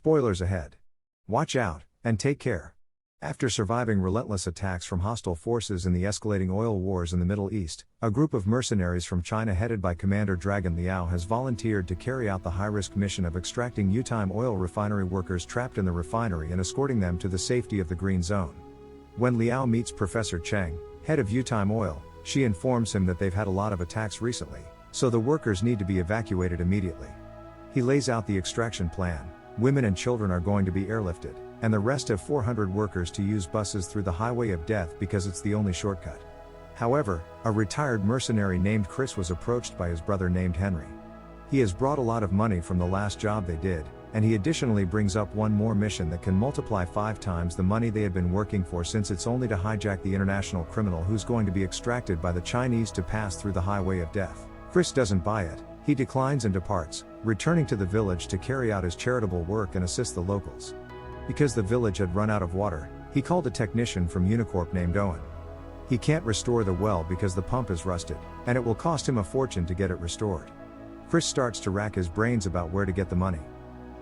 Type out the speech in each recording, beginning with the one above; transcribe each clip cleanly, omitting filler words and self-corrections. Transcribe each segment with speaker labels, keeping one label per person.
Speaker 1: Spoilers ahead. Watch out, and take care. After surviving relentless attacks from hostile forces in the escalating oil wars in the Middle East, a group of mercenaries from China headed by Commander Dragon Liao has volunteered to carry out the high-risk mission of extracting Yutime oil refinery workers trapped in the refinery and escorting them to the safety of the Green Zone. When Liao meets Professor Cheng, head of Yutime Oil, she informs him that they've had a lot of attacks recently, so the workers need to be evacuated immediately. He lays out the extraction plan. Women and children are going to be airlifted, and the rest have 400 workers to use buses through the highway of death because it's the only shortcut. However, a retired mercenary named Chris was approached by his brother named Henry. He has brought a lot of money from the last job they did, and he additionally brings up one more mission that can multiply 5 times the money they had been working for, since it's only to hijack the international criminal who's going to be extracted by the Chinese to pass through the highway of death. Chris doesn't buy it. He declines and departs, returning to the village to carry out his charitable work and assist the locals. Because the village had run out of water, he called a technician from Unicorp named Owen. He can't restore the well because the pump is rusted, and it will cost him a fortune to get it restored. Chris starts to rack his brains about where to get the money.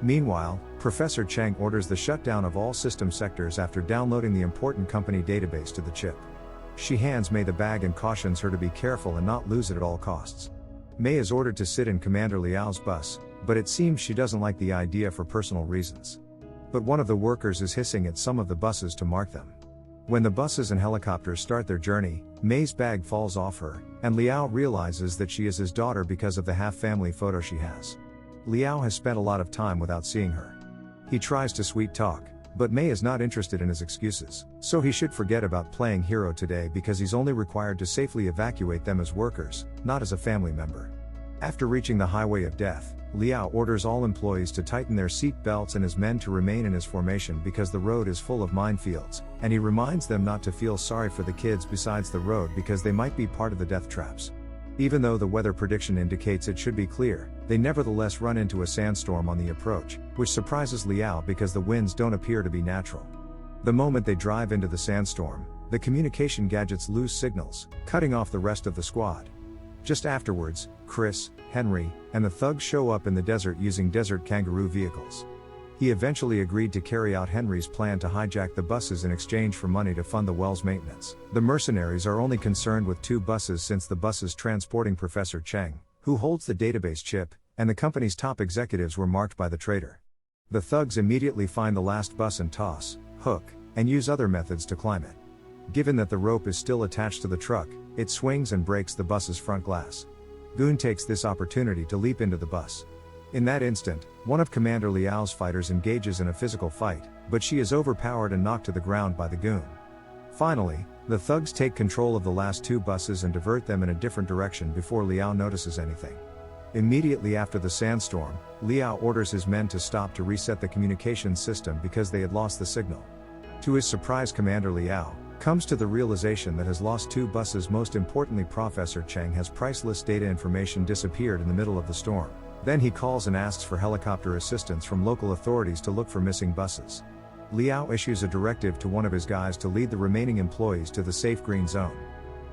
Speaker 1: Meanwhile, Professor Cheng orders the shutdown of all system sectors after downloading the important company database to the chip. She hands May the bag and cautions her to be careful and not lose it at all costs. May is ordered to sit in Commander Liao's bus, but it seems she doesn't like the idea for personal reasons. But one of the workers is hissing at some of the buses to mark them. When the buses and helicopters start their journey, May's bag falls off her, and Liao realizes that she is his daughter because of the half-family photo she has. Liao has spent a lot of time without seeing her. He tries to sweet talk, but May is not interested in his excuses, so he should forget about playing hero today because he's only required to safely evacuate them as workers, not as a family member. After reaching the highway of death, Liao orders all employees to tighten their seat belts and his men to remain in his formation because the road is full of minefields, and he reminds them not to feel sorry for the kids besides the road because they might be part of the death traps. Even though the weather prediction indicates it should be clear, they nevertheless run into a sandstorm on the approach, which surprises Liao because the winds don't appear to be natural. The moment they drive into the sandstorm, the communication gadgets lose signals, cutting off the rest of the squad. Just afterwards, Chris, Henry, and the thugs show up in the desert using desert kangaroo vehicles. He eventually agreed to carry out Henry's plan to hijack the buses in exchange for money to fund the well's maintenance. The mercenaries are only concerned with 2 buses since the buses transporting Professor Cheng, who holds the database chip, and the company's top executives were marked by the traitor. The thugs immediately find the last bus and toss, hook, and use other methods to climb it. Given that the rope is still attached to the truck, it swings and breaks the bus's front glass. Goon takes this opportunity to leap into the bus. In that instant, one of Commander Liao's fighters engages in a physical fight, but she is overpowered and knocked to the ground by the goon. Finally, the thugs take control of the last 2 buses and divert them in a different direction before Liao notices anything. Immediately after the sandstorm, Liao orders his men to stop to reset the communications system because they had lost the signal. To his surprise, Commander Liao comes to the realization that his lost 2 buses, most importantly Professor Cheng, has priceless data information disappeared in the middle of the storm. Then he calls and asks for helicopter assistance from local authorities to look for missing buses. Liao issues a directive to one of his guys to lead the remaining employees to the safe Green Zone.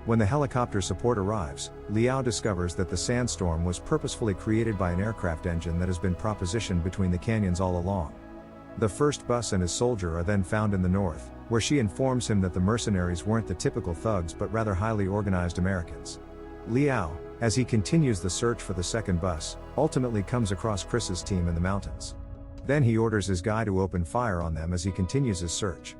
Speaker 1: When the helicopter support arrives, Liao discovers that the sandstorm was purposefully created by an aircraft engine that has been propositioned between the canyons all along. The first bus and his soldier are then found in the north, where she informs him that the mercenaries weren't the typical thugs but rather highly organized Americans. Liao, as he continues the search for the second bus, ultimately comes across Chris's team in the mountains. Then he orders his guy to open fire on them as he continues his search.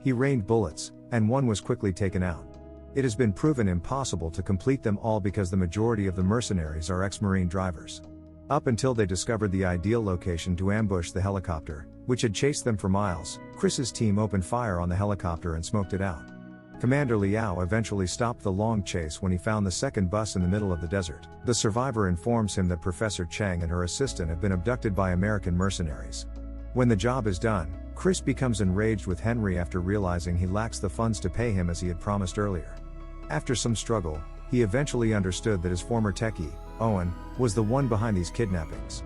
Speaker 1: He rained bullets, and one was quickly taken out. It has been proven impossible to complete them all because the majority of the mercenaries are ex-Marine drivers. Up until they discovered the ideal location to ambush the helicopter, which had chased them for miles, Chris's team opened fire on the helicopter and smoked it out. Commander Liao eventually stopped the long chase when he found the second bus in the middle of the desert. The survivor informs him that Professor Cheng and her assistant have been abducted by American mercenaries. When the job is done, Chris becomes enraged with Henry after realizing he lacks the funds to pay him as he had promised earlier. After some struggle, he eventually understood that his former techie, Owen, was the one behind these kidnappings.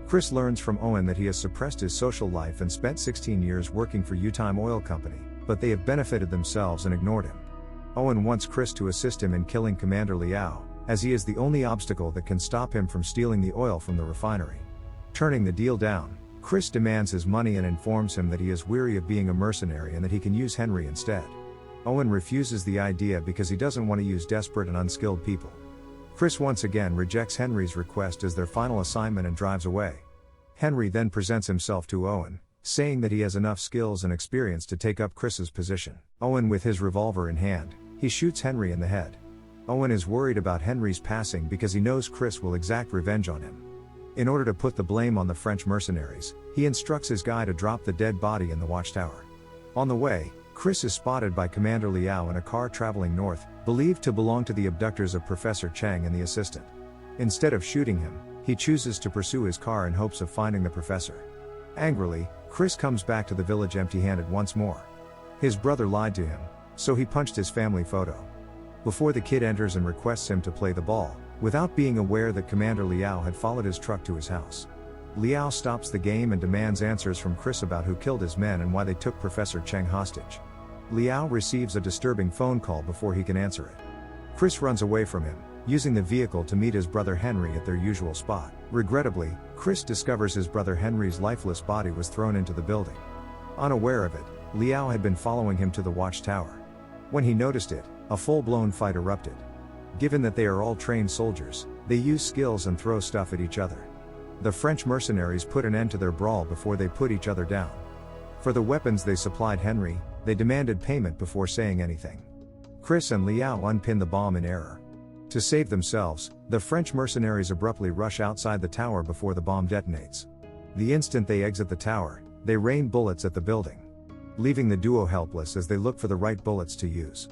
Speaker 1: Chris learns from Owen that he has suppressed his social life and spent 16 years working for Yutime Oil Company, but they have benefited themselves and ignored him. Owen wants Chris to assist him in killing Commander Liao, as he is the only obstacle that can stop him from stealing the oil from the refinery. Turning the deal down, Chris demands his money and informs him that he is weary of being a mercenary and that he can use Henry instead. Owen refuses the idea because he doesn't want to use desperate and unskilled people. Chris once again rejects Henry's request as their final assignment and drives away. Henry then presents himself to Owen, saying that he has enough skills and experience to take up Chris's position. Owen, with his revolver in hand, he shoots Henry in the head. Owen is worried about Henry's passing because he knows Chris will exact revenge on him. In order to put the blame on the French mercenaries, he instructs his guy to drop the dead body in the watchtower. On the way, Chris is spotted by Commander Liao in a car traveling north, believed to belong to the abductors of Professor Chang and the assistant. Instead of shooting him, he chooses to pursue his car in hopes of finding the professor. Angrily, Chris comes back to the village empty-handed once more. His brother lied to him, so he punched his family photo. Before the kid enters and requests him to play the ball, without being aware that Commander Liao had followed his truck to his house. Liao stops the game and demands answers from Chris about who killed his men and why they took Professor Cheng hostage. Liao receives a disturbing phone call before he can answer it. Chris runs away from him, using the vehicle to meet his brother Henry at their usual spot. Regrettably, Chris discovers his brother Henry's lifeless body was thrown into the building. Unaware of it, Liao had been following him to the watchtower. When he noticed it, a full-blown fight erupted. Given that they are all trained soldiers, they use skills and throw stuff at each other. The French mercenaries put an end to their brawl before they put each other down. For the weapons they supplied Henry, they demanded payment before saying anything. Chris and Liao unpin the bomb in error. To save themselves, the French mercenaries abruptly rush outside the tower before the bomb detonates. The instant they exit the tower, they rain bullets at the building, leaving the duo helpless as they look for the right bullets to use.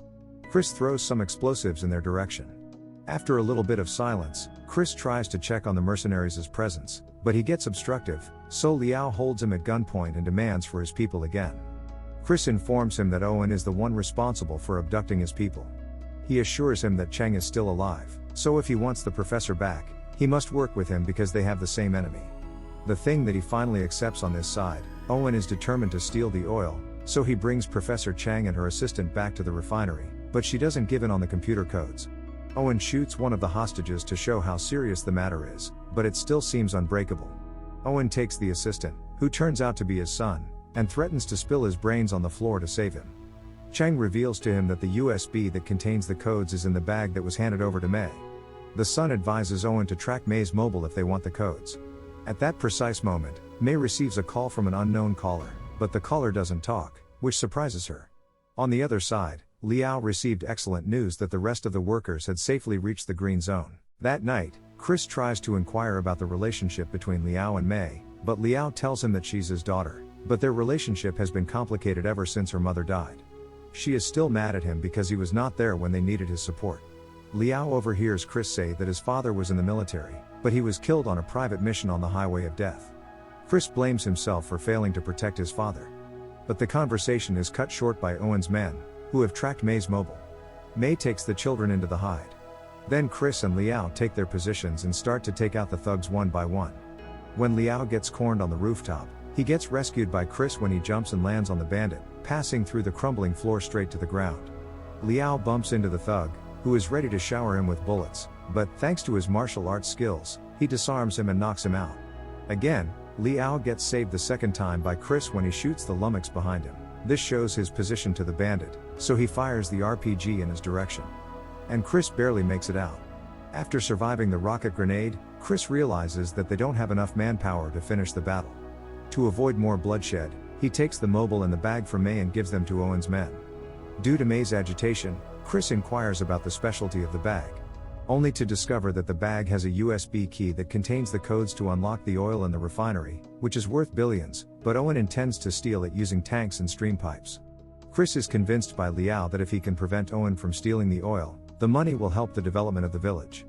Speaker 1: Chris throws some explosives in their direction. After a little bit of silence, Chris tries to check on the mercenaries' presence, but he gets obstructive, so Liao holds him at gunpoint and demands for his people again. Chris informs him that Owen is the one responsible for abducting his people. He assures him that Cheng is still alive, so if he wants the professor back, he must work with him because they have the same enemy. The thing that he finally accepts on this side, Owen is determined to steal the oil, so he brings Professor Chang and her assistant back to the refinery, but she doesn't give in on the computer codes. Owen shoots one of the hostages to show how serious the matter is, but it still seems unbreakable. Owen takes the assistant, who turns out to be his son, and threatens to spill his brains on the floor to save him. Chang reveals to him that the USB that contains the codes is in the bag that was handed over to May. The son advises Owen to track May's mobile if they want the codes. At that precise moment, May receives a call from an unknown caller, but the caller doesn't talk, which surprises her. On the other side, Liao received excellent news that the rest of the workers had safely reached the green zone. That night, Chris tries to inquire about the relationship between Liao and May, but Liao tells him that she's his daughter, but their relationship has been complicated ever since her mother died. She is still mad at him because he was not there when they needed his support. Liao overhears Chris say that his father was in the military, but he was killed on a private mission on the highway of death. Chris blames himself for failing to protect his father. But the conversation is cut short by Owen's men, who have tracked May's mobile. May takes the children into the hide. Then Chris and Liao take their positions and start to take out the thugs one by one. When Liao gets cornered on the rooftop, he gets rescued by Chris when he jumps and lands on the bandit, passing through the crumbling floor straight to the ground. Liao bumps into the thug, who is ready to shower him with bullets, but thanks to his martial arts skills, he disarms him and knocks him out. Again, Liao gets saved the second time by Chris when he shoots the lummox behind him. This shows his position to the bandit, so he fires the RPG in his direction. And Chris barely makes it out. After surviving the rocket grenade, Chris realizes that they don't have enough manpower to finish the battle. To avoid more bloodshed, he takes the mobile and the bag from May and gives them to Owen's men. Due to May's agitation, Chris inquires about the specialty of the bag, only to discover that the bag has a USB key that contains the codes to unlock the oil in the refinery, which is worth billions, but Owen intends to steal it using tanks and stream pipes. Chris is convinced by Liao that if he can prevent Owen from stealing the oil, the money will help the development of the village.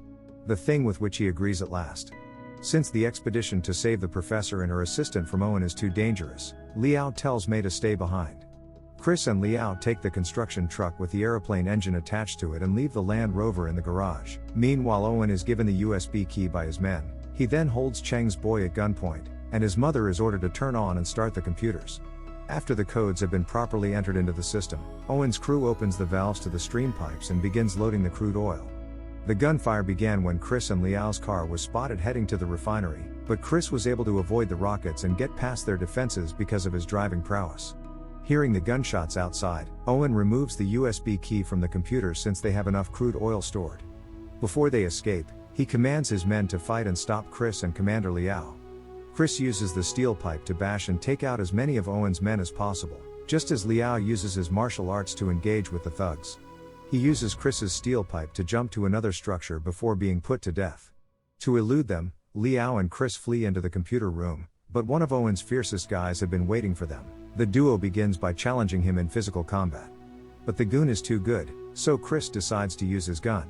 Speaker 1: The thing with which he agrees at last. Since the expedition to save the professor and her assistant from Owen is too dangerous, Liao tells May to stay behind. Chris and Liao take the construction truck with the aeroplane engine attached to it and leave the Land Rover in the garage. Meanwhile, Owen is given the USB key by his men. He then holds Cheng's boy at gunpoint, and his mother is ordered to turn on and start the computers. After the codes have been properly entered into the system, Owen's crew opens the valves to the stream pipes and begins loading the crude oil. The gunfire began when Chris and Liao's car was spotted heading to the refinery, but Chris was able to avoid the rockets and get past their defenses because of his driving prowess. Hearing the gunshots outside, Owen removes the USB key from the computer since they have enough crude oil stored. Before they escape, he commands his men to fight and stop Chris and Commander Liao. Chris uses the steel pipe to bash and take out as many of Owen's men as possible, just as Liao uses his martial arts to engage with the thugs. He uses Chris's steel pipe to jump to another structure before being put to death. To elude them, Liao and Chris flee into the computer room, but one of Owen's fiercest guys had been waiting for them. The duo begins by challenging him in physical combat. But the goon is too good, so Chris decides to use his gun.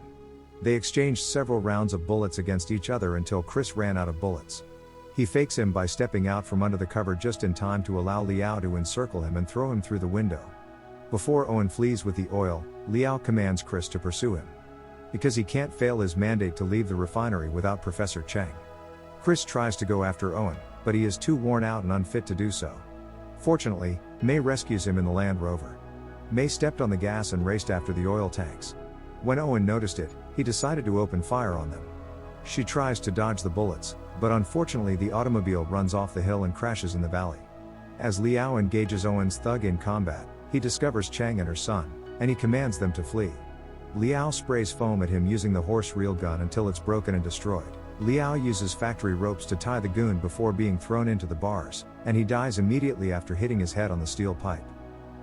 Speaker 1: They exchanged several rounds of bullets against each other until Chris ran out of bullets. He fakes him by stepping out from under the cover just in time to allow Liao to encircle him and throw him through the window. Before Owen flees with the oil, Liao commands Chris to pursue him. Because he can't fail his mandate to leave the refinery without Professor Cheng. Chris tries to go after Owen, but he is too worn out and unfit to do so. Fortunately, May rescues him in the Land Rover. May stepped on the gas and raced after the oil tanks. When Owen noticed it, he decided to open fire on them. She tries to dodge the bullets, but unfortunately the automobile runs off the hill and crashes in the valley. As Liao engages Owen's thug in combat, he discovers Cheng and her son, and he commands them to flee. Liao sprays foam at him using the horse reel gun until it's broken and destroyed. Liao uses factory ropes to tie the goon before being thrown into the bars, and he dies immediately after hitting his head on the steel pipe.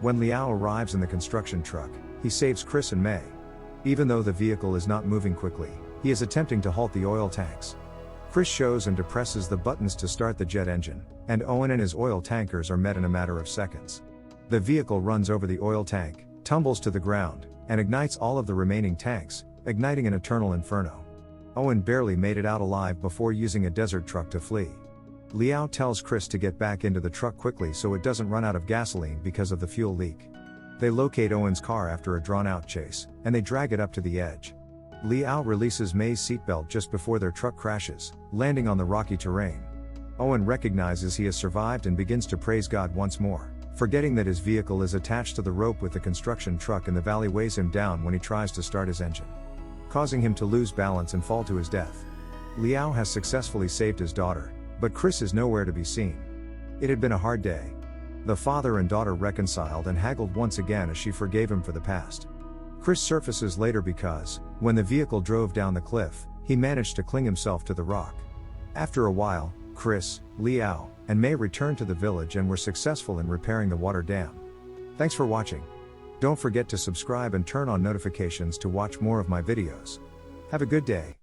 Speaker 1: When Liao arrives in the construction truck, he saves Chris and May. Even though the vehicle is not moving quickly, he is attempting to halt the oil tanks. Chris shows and depresses the buttons to start the jet engine, and Owen and his oil tankers are met in a matter of seconds. The vehicle runs over the oil tank, tumbles to the ground, and ignites all of the remaining tanks, igniting an eternal inferno. Owen barely made it out alive before using a desert truck to flee. Liao tells Chris to get back into the truck quickly so it doesn't run out of gasoline because of the fuel leak. They locate Owen's car after a drawn-out chase, and they drag it up to the edge. Liao releases May's seatbelt just before their truck crashes, landing on the rocky terrain. Owen recognizes he has survived and begins to praise God once more, forgetting that his vehicle is attached to the rope with the construction truck and the valley weighs him down when he tries to start his engine, causing him to lose balance and fall to his death. Liao has successfully saved his daughter, but Chris is nowhere to be seen. It had been a hard day. The father and daughter reconciled and haggled once again as she forgave him for the past. Chris surfaces later because, when the vehicle drove down the cliff, he managed to cling himself to the rock. After a while, Chris, Liao, and May returned to the village and were successful in repairing the water dam. Thanks for watching. Don't forget to subscribe and turn on notifications to watch more of my videos. Have a good day.